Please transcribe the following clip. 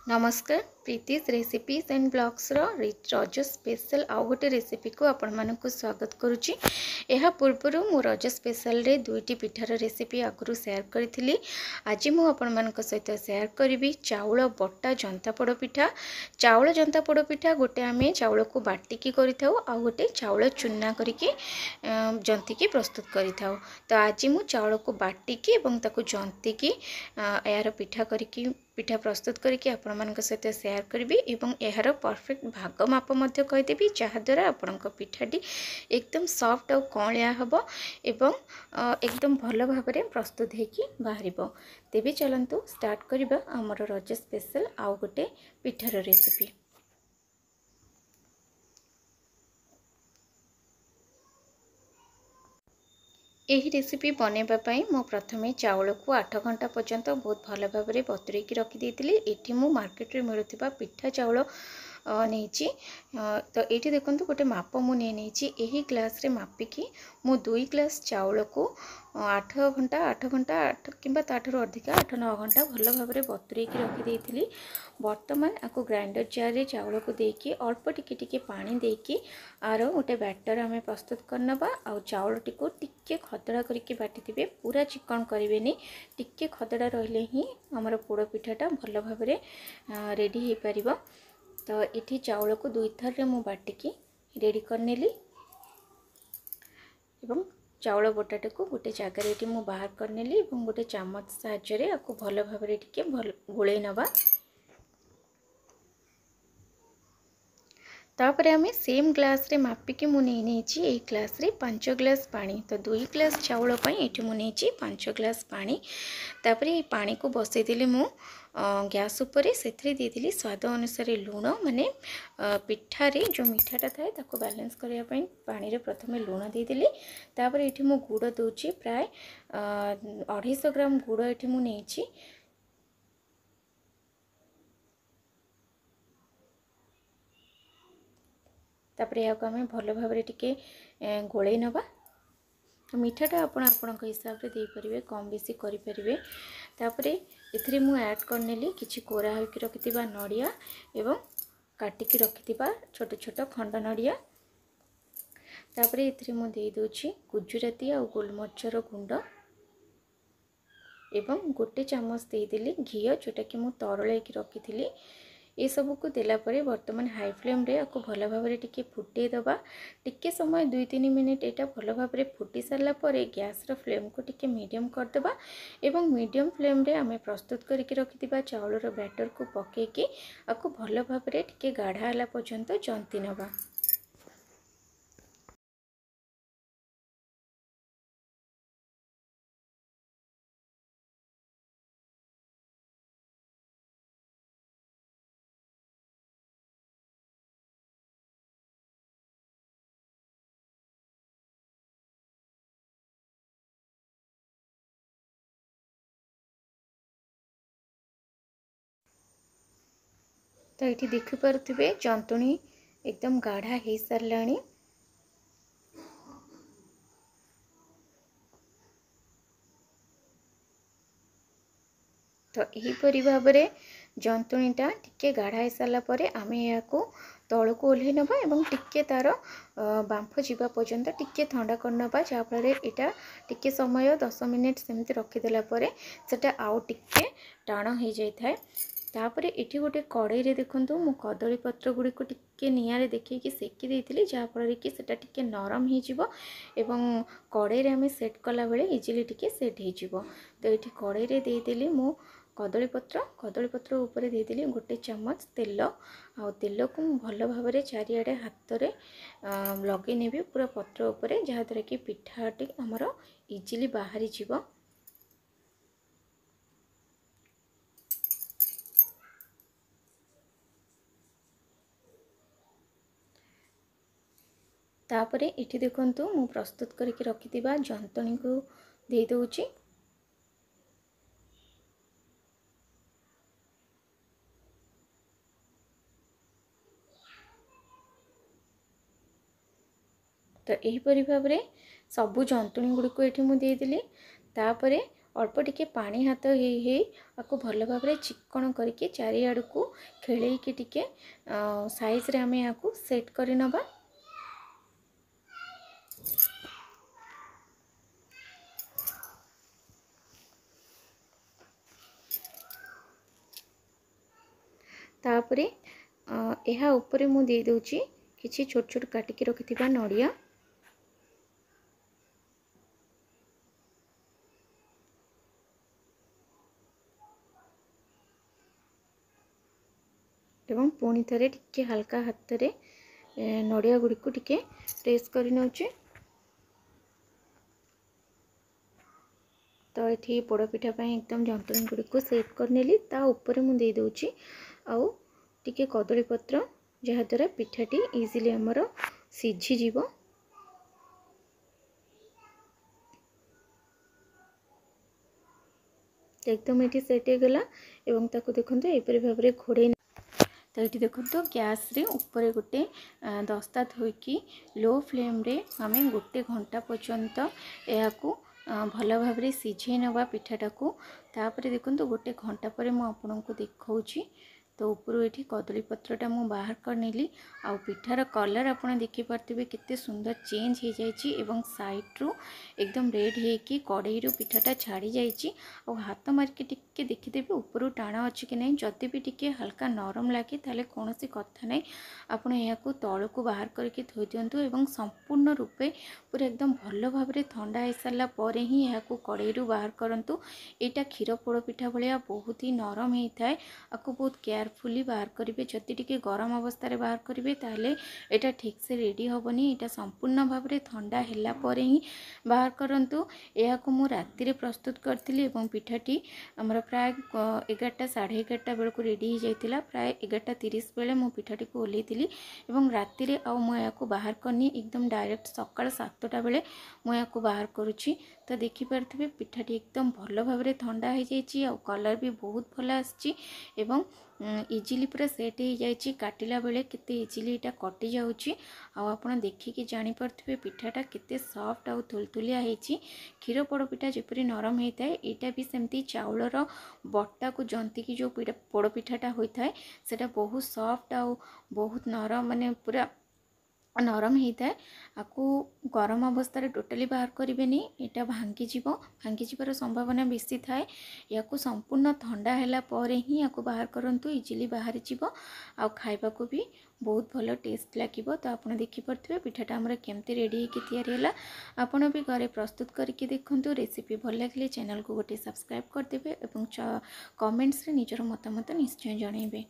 नमस्कार Pritish recipes and blogs रज special आउ गोटे रेसिपी को आपण मानक स्वागत करुच्ची। यह पूर्वर मु रज स्पेशल रे दुईटी पिठार रेसिपी आगु शेयर करी। आज मु आपण मानक सहित शेयर करी चाउल बटा जंता पोड़ पिठा। चाउल जंता पोड़ पिठा गोटे आम चाउल को बाटिकी करिथाउ आ गोटे चाउल चूना करके जंतिकी प्रस्तुत करिथाउ। तो आज मु चाउल को बाटिकी एवं ताकू जंतिकी यार पिठा करके पिठा प्रस्तुत करके आपण मानक सहित शेयर करी एवं यार परफेक्ट भाग माप मध्य कहीदेवी जहाद्वारा आपण पिठाटी एकदम सॉफ्ट और कौलिया हम एवं एकदम भल भाव में प्रस्तुत होगी बाहर। तेबे चलतु स्टार्ट करवा आमर रज स्पेशल आउ गोटे पिठार रेसिपी। यही रेसिपी बनवाई मो प्रथमे चाउल को 8 घंटा पर्यंत बहुत भल भाव में बतुरेकी रखिदेली। ये मु मार्केट रे मिलुथिबा पिठा चाउल नहीं। तो ये देखो गोटे माप मुझे यही ग्लास रे मापिकी मु 2 ग्लास चाउल को 8 घंटा कि ताठू अधिक 8-9 घंटा भल भाव में बतुरेकी रखिदेली। बर्तमान आपको ग्राइंडर जार रे चाउल को देकी अल्प टिके पानी देकी आर गोटे बैटर आम प्रस्तुत करनबा। आ चाउल टी को टिके खदड़ा करके बाटी पूरा चिकन करें। टिके खदड़ा रहिले ही आमर पोड़ पिठाटा भल भाव में रेडी हो पार। तो ये चाउल को 2 थर रे मु बाटिकी रेडी करनेली एवं चाउल बटाटा को गोटे जगार ये मु बाहर करनेली एवं गोटे चामच साहाय्य आपको भल भाव में टिके गोले नबा। तापर आम सेम ग्लास रे मापिकी मुझे एक ग्लास रे 5 ग्लास पानी। तो 2 ग्लास चाउल ये मुझे 5 ग्लास पानी। तापर ये पानी को बसईदेली मु गैस उपरे से देदेली स्वाद अनुसार लुण माने पिठा रे जो मीठाटा थाए ताको बैलेंस करने पानी रे प्रथमे लुण देदेली। तापर ये मु गुड़ दूची प्राय 250 ग्राम गुड़ ये मुझे तापर या आम भल भाव टिके गोले नबा। तो मीठाटा आपण हिसाब से दे पारे कम बेसी करें। तापर ए मु ऐड करनेली किछि कोरा होकि रखिथिबा नड़िया एवं काटिकी रखिथिबा छोट छोट खंड नड़िया। तापर ए मु दे दोछि गुजराती आ गोलमरिचर गुंड एवं गोटे चामच देदेली घी जोटा कि मु तरलैकी रखी। ये सब को देला परे वर्तमान हाई फ्लेम रे आपको भल भाव में टिके फुटे दबा। टिके समय 2-3 मिनिट यहाँ भल भाव में फुटी सारा पर गैस रो फ्लेम को टिके मीडियम करदेबा एवं मीडियम फ्लेम रे आमे प्रस्तुत करके रखिथिबा चाउल रो बैटर को पकेकी आपको भल भाव में टिके गाढ़ा होला पर्यंत जंती नबा। तो ये देखिपे जंतुणी एकदम गाढ़ा हो सारा। तो यहीपरि भाव में जंतुणीटा टिके गाढ़ा हो सारा पर आम या तल को ओल्हे नबा एवं टिके तार बांफ जीवा पर्यंत टिके ठंडा करनबा। जहाँफल यहाँ टिके समय 10 मिनिट सेमती रखिदेला सेटा आउ टिके टाण हो जाए। तापर ये गोटे कड़े रे देखंतु मु कदली पत्र गुड़ी को टिके निआरे देखिए सेकी देइतिली जहाँफल कि सेटा टिके नरम हो जिवो एवं कड़े रे आमे सेट कला बेले इजिली टिके सेट हो जिवो। तो ये कड़े रे देदेली मु कदली पत्र ऊपर देदेली गोटे चामच तेल। आ तेल को भल भाव में चारिआडे हाथ में लगे नेबी पूरा पत्र ऊपर जहाँद्वारा कि पिठाटी आमर इजिली बाहरी जिवो। तापरे इठी देखंतु मु प्रस्तुत करके रखिथिबा जंतणी को दे दोची। तो यहीपरि भाव में सबू जंतुणी गुड़ी को ये मुझे देदेली। तापरे अल्प टिके पानी हाथ हे आपको भल भाव चिक्कण करके चारिआड़ को खेलैकी टिके साइज रे आमे आपको सेट कर नबा। तापरे यह उपरे मु दे दूची किछि छोट छोट काटिकी रखिथिबा नड़िया एवं पुणी थरे टिके हल्का हाथ रे नड़िया गुड़ी को टिके प्रेस कर नउचे। तो ये पोड़पिठा एकदम जंतनी गुड़ी को सेट कर नेली। ता ऊपर मु दे दूची आउ टिके कदली पत्र जहा द्वारा पिठाटी इजिली हमर सिझी जीवो। एकदम ये सेट हो गला एवं ताको देखंतु एपरि भाबरे घोड़े। तो ये देखो गैस रे ऊपर गोटे दस्ता थोइकी लो फ्लेम रे आमे गोटे घंटा पर्यंत या भल भाव सिझे नवा पिठाटा को। तापर देखो गोटे घंटा पर मु आपनको देखाऊँगी। तो ऊपर ये कदली पत्रटा मु बाहर कर नेली आउ पिठार कलर आपन देखि पारथिबे केते सुंदर चेंज हो जाइछि एवं साइड रू एकदम रेड हेकी कड़ाई रू पिठाटा छाड़ी जाइछि। आउ हाथ मार्के टिके देखिदेबे ऊपर टाण अछि कि नहीं। जदि भी टिके हल्का नरम लागे ताले कोनोसी कथा नहीं आपण याकू तळ को बाहर करके थोइ दियंतु एवं संपूर्ण रूपे पूरा एकदम भल भाव रे ठंडा हो सारा पर ही याकू कड़ाई रू बाहर करंतु। एटा क्षीर पोड़ पिठा भलिया बहुत ही नरम होता है। आपको बहुत केयरफुली बाहर करेंगे। जदि टिके गरम अवस्था रे बाहर करेंगे ताले एटा ठीक से रेडी होबनी। एटा संपूर्ण भाव रे ठंडा हैला परे ही बाहर करंतु। एहा को मु राति रे प्रस्तुत करथिली एवं पिठाटी हमर प्राय 11टा 11:30 बेल को रेडी हो जाइतिला। प्राय 11:30 बेले मु पिठाटी को ओलेइतिली एवं राति रे आ मु या को बाहर करनी एकदम डायरेक्ट सकाळ 7टा बेले मु या को बाहर करूची। तो देखि पारथिबे पिठाटी एकदम भल भाव रे ठंडा हो जाइछि आ कलर भी बहुत भल आछि एवं इजिली पूरा सेट हो जाइछि। काटिला बेले केते इजिली एटा कटि जाउछि। आ आपण देखिकी जानि पारथिबे पिठाटा केते सॉफ्ट आ तुलतुलिया हेछि। क्षीर पोड़ पिठा जेपरि नरम होता है एटा भी सेमती चाउलर बट्टा को जंती की जो पोड़ पिठाटा होता है सेटा बहुत सॉफ्ट आ बहुत नरम माने पूरा नरम होता है। आपको गरम अवस्था टोटाली बाहर करेंगे यहाँ भांगी जीवार संभावना बेसी थाए। या संपूर्ण ठंडा हैला परे ही या बाहर करंतु इजिली बाहर जीव आ खाइबा को भी बहुत भल टेस्ट लगे। तो आपड़ देखिपे पिठाटा आमर केमती रेडी होकर तैयारी है। आपड़ भी घरे प्रस्तुत करके देखूँ। रेसिपी भल लगे चैनल को गोटे सब्सक्राइब करदे और कमेंट्स रे निजर मतामत निश्चय जनइबे।